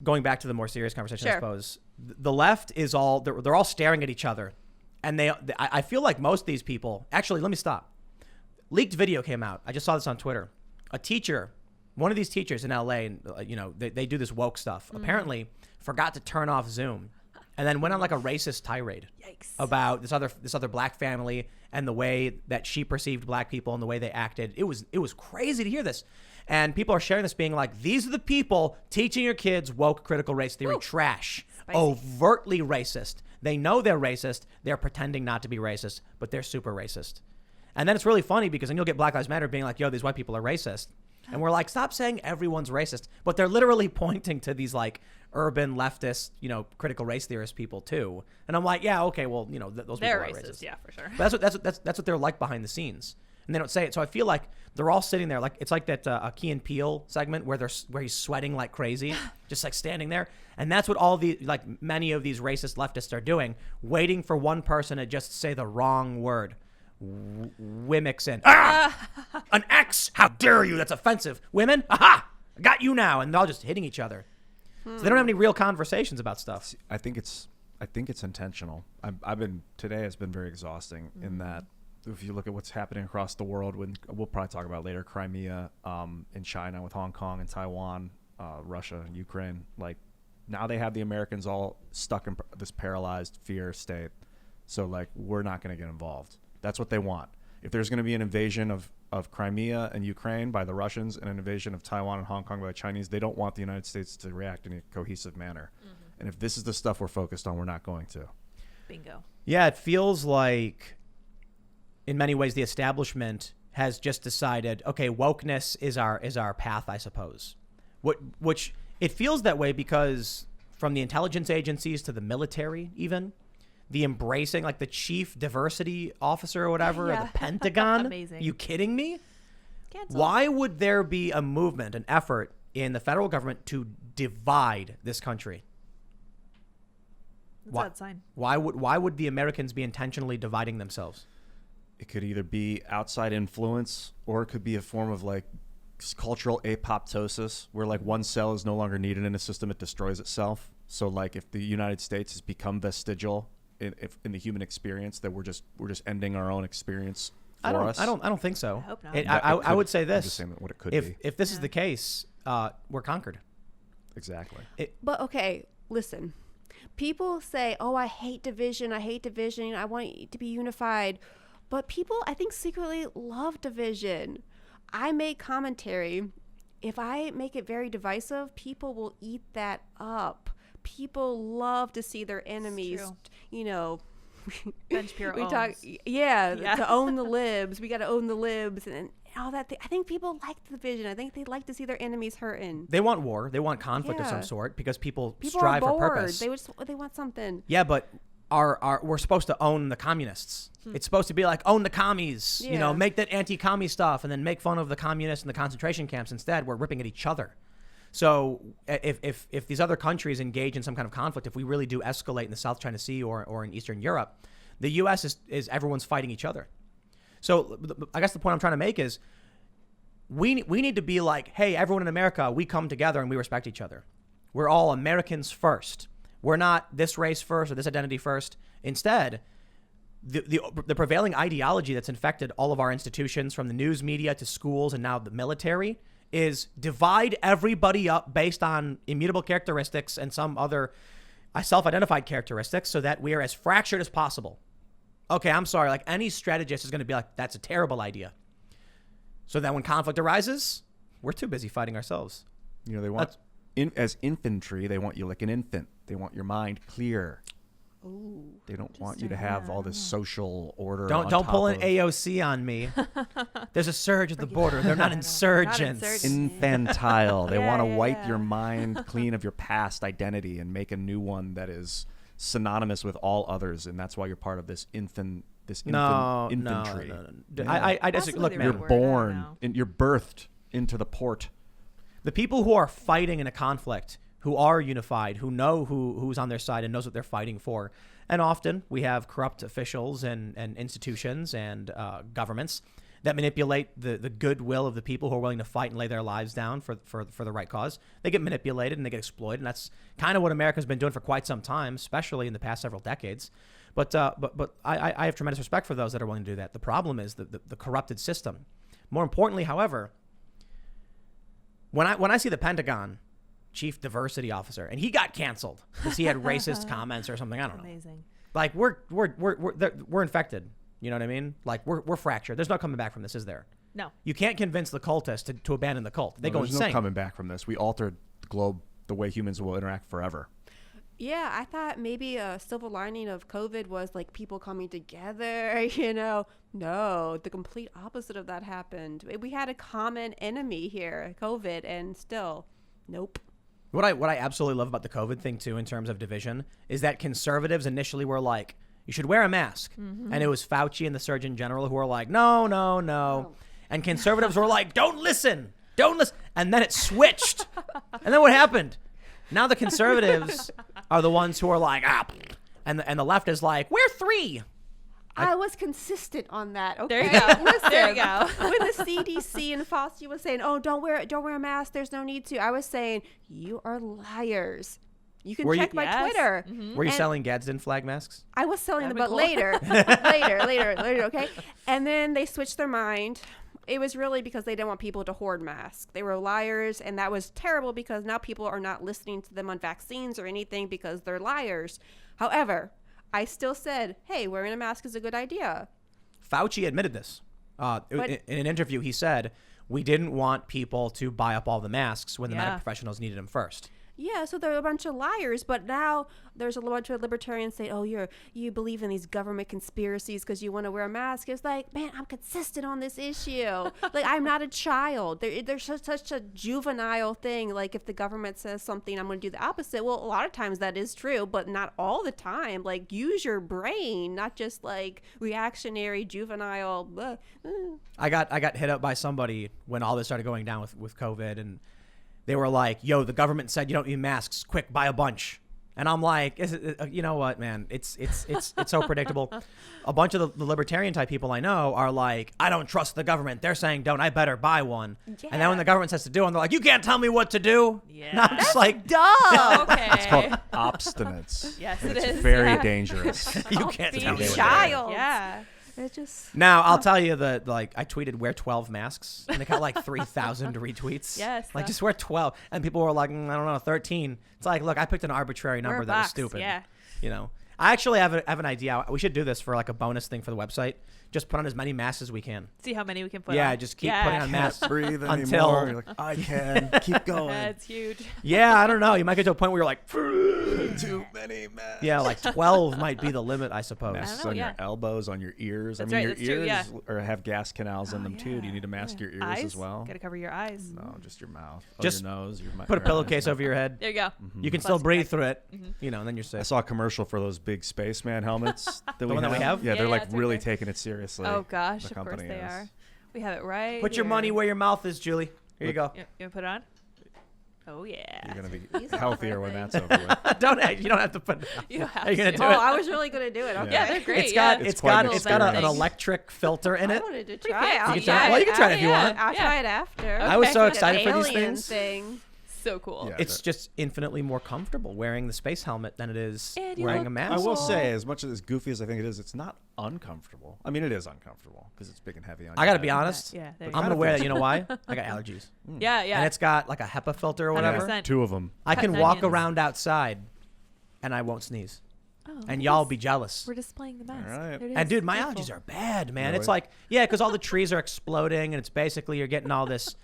going back to the more serious conversation, Sure. I suppose, the left is all, they're all staring at each other. And I feel like most of these people, actually, let me stop. Leaked video came out. I just saw this on Twitter. A teacher, one of these teachers in LA, they do this woke stuff, apparently forgot to turn off Zoom and then went on like a racist tirade. Yikes. About this other black family and the way that she perceived black people and the way they acted. It was crazy to hear this. And people are sharing this being like, these are the people teaching your kids woke critical race theory. Ooh. Trash. Spicy. Overtly racist. They know they're racist. They're pretending not to be racist, but they're super racist. And then it's really funny because then you'll get Black Lives Matter being like, yo, these white people are racist. And we're like, stop saying everyone's racist. But they're literally pointing to these like urban leftist, critical race theorist people too. And I'm like, yeah, okay, well, those They're people are racist, yeah, for sure. But that's what they're like behind the scenes. And they don't say it. So I feel like they're all sitting there. Like it's like that Key and Peele segment where he's sweating like crazy, just like standing there. And that's what many of these racist leftists are doing, waiting for one person to just say the wrong word. Wimixin. An X. How dare you? That's offensive. Women. Aha. I got you now. And they're all just hitting each other. So they don't have any real conversations about stuff. I think it's intentional. Today has been very exhausting in that if you look at what's happening across the world, we'll probably talk about later, Crimea, in China with Hong Kong and Taiwan, Russia and Ukraine. Like now they have the Americans all stuck in this paralyzed fear state. So like we're not going to get involved. That's what they want. If there's going to be an invasion of Crimea and Ukraine by the Russians and an invasion of Taiwan and Hong Kong by the Chinese, they don't want the United States to react in a cohesive manner. Mm-hmm. And if this is the stuff we're focused on, we're not going to. Bingo. Yeah, it feels like in many ways the establishment has just decided, okay, wokeness is our path, I suppose. Which it feels that way because from the intelligence agencies to the military even, the embracing, like the chief diversity officer or whatever, Yeah. or the Pentagon. Amazing. You kidding me? Cancel. Why would there be a movement, an effort in the federal government to divide this country? That's a bad sign. Why would the Americans be intentionally dividing themselves? It could either be outside influence or it could be a form of like cultural apoptosis where like one cell is no longer needed in a system, it destroys itself. So like if the United States has become vestigial in the human experience, that we're just ending our own experience for us. I don't think so. I hope not. I would say I'm this. just saying what it could be. If this is the case, we're conquered. Exactly. But okay, listen. People say, "Oh, I hate division. I want it to be unified." But people, I think, secretly love division. I make commentary. If I make it very divisive, people will eat that up. People love to see their enemies, Ben Shapiro we owns. talk, yeah, to own the libs. We got to own the libs and all that. I think people like the division. I think they like to see their enemies hurting. They want war. They want conflict of Yeah. some sort because people are strive bored. for purpose. They want something. Yeah, but we're supposed to own the communists. It's supposed to be like own the commies. Yeah. Make that anti-commie stuff and then make fun of the communists and the concentration camps. Instead, we're ripping at each other. So if these other countries engage in some kind of conflict, if we really do escalate in the South China Sea or in Eastern Europe, the U.S. is everyone's fighting each other. So I guess the point I'm trying to make is we need to be like, hey, everyone in America, we come together and we respect each other. We're all Americans first. We're not this race first or this identity first. Instead, the prevailing ideology that's infected all of our institutions, from the news media to schools and now the military, is divide everybody up based on immutable characteristics and some other self-identified characteristics so that we are as fractured as possible. Okay, I'm sorry. Like any strategist is going to be like, that's a terrible idea. So that when conflict arises, we're too busy fighting ourselves. They want, as infantry, they want you like an infant. They want your mind clear. Ooh, they don't want you to have all this social order. Don't pull an AOC on me. There's a surge at the border. They're not insurgents. Infantile. They want to wipe yeah. your mind clean of your past identity and make a new one that is synonymous with all others, and that's why you're part of this infantry. No. Yeah. I disagree. Look, man, You're born, you're birthed into the port. The people who are fighting in a conflict, who are unified, who know who's on their side and knows what they're fighting for. And often we have corrupt officials and institutions and governments that manipulate the goodwill of the people who are willing to fight and lay their lives down for the right cause. They get manipulated and they get exploited, and that's kind of what America's been doing for quite some time, especially in the past several decades. But I have tremendous respect for those that are willing to do that. The problem is the corrupted system. More importantly, however, when I see the Pentagon chief diversity officer and he got canceled because he had racist comments or something, I don't know. Amazing. Like we're infected. You know what I mean? Like we're fractured. There's no coming back from this, is there? No. You can't convince the cultists to abandon the cult. They go there's insane. no coming back from this. We altered the globe, the way humans will interact forever. Yeah, I thought maybe a silver lining of COVID was like people coming together, you know. No, the complete opposite of that happened. We had a common enemy here, COVID, and still, nope. What I absolutely love about the COVID thing too, in terms of division, is that conservatives initially were like, you should wear a mask. Mm-hmm. And it was Fauci and the Surgeon General who were like, no. Oh. And conservatives were like, don't listen. And then it switched. And then what happened? Now the conservatives are the ones who are like, and the left is like, we're 3. I was consistent on that. Okay, There you go. Listen, There you go. when the CDC and Fauci was saying, "Oh, don't wear a mask. There's no need to," I was saying, "You are liars." You can check my Yes. Twitter. Mm-hmm. Were you And selling Gadsden flag masks? I was selling That'd them, be but cool. later, okay? And then they switched their mind. It was really because they didn't want people to hoard masks. They were liars, and that was terrible because now people are not listening to them on vaccines or anything because they're liars. However, I still said, hey, wearing a mask is a good idea. Fauci admitted this. In an interview, he said, we didn't want people to buy up all the masks when the medical professionals needed them first. Yeah, so they're a bunch of liars, but now there's a bunch of libertarians saying, "Oh, you believe in these government conspiracies because you want to wear a mask." It's like, man, I'm consistent on this issue. Like, I'm not a child. There's such a juvenile thing. Like, if the government says something, I'm going to do the opposite. Well, a lot of times that is true, but not all the time. Like, use your brain, not just like reactionary, juvenile. Blah. I got hit up by somebody when all this started going down with COVID, and they were like, yo, the government said you don't need masks. Quick, buy a bunch. And I'm like, you know what, man? It's so predictable. A bunch of the libertarian type people I know are like, I don't trust the government. They're saying don't. I better buy one. Yeah. And then when the government says to do one, they're like, you can't tell me what to do. Yeah. And I'm just like, Duh. Okay. It's called obstinance. Yes, And it it's is. very Yeah. dangerous. you can't Be tell me what to do. child. Yeah. It just. Now, I'll tell you that, like, I tweeted wear 12 masks, and it got like 3,000 retweets. Yes, Like, just wear 12. And people were like, I don't know, 13. It's like, look, I picked an arbitrary Wear a number that was box, stupid. yeah. You know, I actually have an idea. We should do this for like a bonus thing for the website. Just put on as many masks as we can. See how many we can put on. Yeah, just keep putting on masks. Breathe Until- anymore. You're like, I can. Keep going. That's huge. Yeah, I don't know. You might get to a point where you're like, Too many masks. yeah, like 12 might be the limit, I suppose. Masks know, on yeah. your elbows, on your ears. That's I mean, right, your that's true, ears or have gas canals in them too. Do you need to mask your ears Eyes? as well? Gotta cover your eyes. No, just your mouth. Just your nose. Your Put a pillowcase over your head. There you go. You can still Plastic breathe bag. through it, you know, and then you're I safe. saw a commercial for those big spaceman helmets that one that we have? Yeah, Yeah, they're yeah, like it's right really there. taking it seriously. Oh gosh, the of course company they is. are. We have it right. Put your here. money where your mouth is, Julie. Here you go. You want to put it on? Oh yeah. You're gonna be These are healthier when perfect. that's over with. You don't have to put. You don't have Are you gonna to. do Oh, it? I was really gonna do it. Okay. Yeah, they're great. It's got yeah. It's quite an it's got an experience. electric filter in I it. wanted to Pretty try it. fancy. I'll You can try try- it. well, you can try it if you Yeah. want. I'll Yeah. try it after. I was so An excited for these alien things. thing. So cool. Yeah. It's just infinitely more comfortable wearing the space helmet than it is And you wearing look a mask. I will Cool. say, as much as goofy as I think it is, it's not uncomfortable. I mean, it is uncomfortable because it's big and heavy on you. I gotta be honest. Yeah. There I'm you gonna go. wear that. You know why? I got allergies, Yeah, yeah. and it's got like a HEPA filter or whatever. 100%. 2 of them. I can Cutting walk onions. around outside, and I won't sneeze, Oh, look and at y'all this. be jealous. We're displaying the mask. All right. There it And is. dude, my Beautiful. allergies are bad, man. It's Really? like, yeah, because all the trees are exploding, and it's basically you're getting all this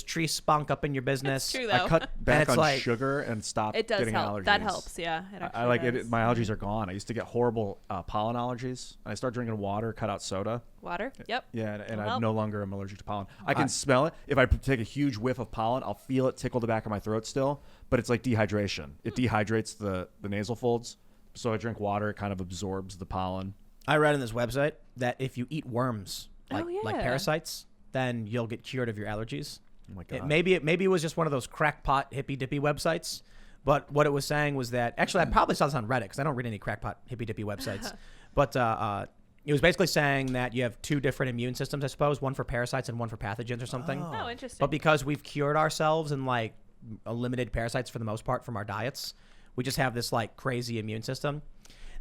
tree spunk up in your business. It's true I though. cut back it's on like- sugar and stopped It does getting help. allergies. That helps. Yeah. It I actually like does. it. My allergies are gone. I used to get horrible pollen allergies. I started drinking water, cut out soda. Water. Yep. Yeah, and That'll I help. no longer am allergic to pollen. I can smell it. If I take a huge whiff of pollen, I'll feel it tickle the back of my throat still, but it's like dehydration. It dehydrates the nasal folds. So I drink water, it kind of absorbs the pollen. I read on this website that if you eat worms, Oh, like yeah. parasites, then you'll get cured of your allergies. Oh my God. Maybe it was just one of those crackpot hippy dippy websites, but what it was saying was that actually I probably saw this on Reddit because I don't read any crackpot hippy dippy websites, but It was basically saying that you have two different immune systems, I suppose, one for parasites and one for pathogens or something. Oh, interesting. But because we've cured ourselves and like eliminated parasites for the most part from our diets, we just have this like crazy immune system.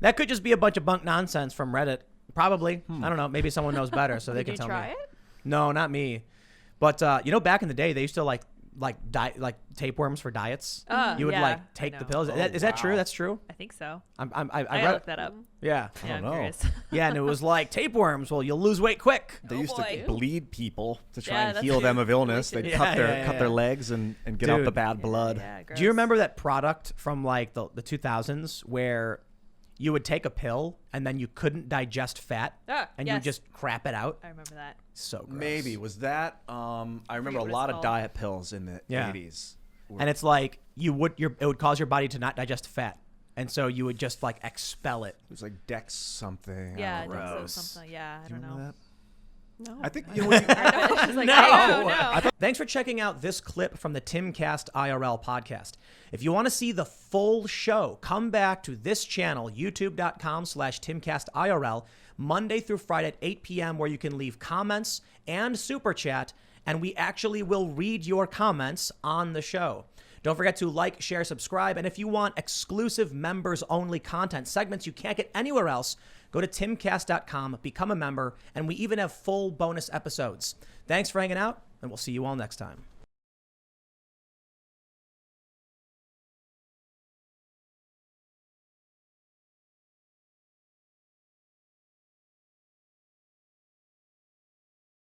That could just be a bunch of bunk nonsense from Reddit. Probably. I don't know. Maybe someone knows better, so they Did can you tell try me. it? No, not me. But back in the day, they used to like tapeworms for diets. You would yeah, like I take the know. pills. Is that true? That's true. I think so. I I read. gotta look that up. Yeah. Yeah, don't I'm know. curious. Yeah, and it was like tapeworms. Well, you'll lose weight quick. They Oh, used boy. to bleed people to try Yeah, and that's heal them true. of illness. They'd Yeah, cut their yeah, cut yeah. their legs and get out the Dude. bad blood. Yeah, Do you gross. remember that product from like the 2000s where you would take a pill and then you couldn't digest fat and you would yes. just crap it out? I remember that. So gross. Maybe was that? I remember a what it's lot of called. diet pills in the Yeah. 80s. And it's like it would cause your body to not digest fat, and so you would just like expel it. It was like Dex something. Yeah, I don't know. Dex something. Yeah, I Do you don't remember know. that? No. I think you know, when you, I was like, No. I don't know. Thanks for checking out this clip from the Timcast IRL podcast. If you want to see the full show, come back to this channel, youtube.com/TimcastIRL, Monday through Friday at 8 p.m., where you can leave comments and super chat, and we actually will read your comments on the show. Don't forget to like, share, subscribe, and if you want exclusive members-only content, segments you can't get anywhere else, go to timcast.com, become a member, and we even have full bonus episodes. Thanks for hanging out, and we'll see you all next time.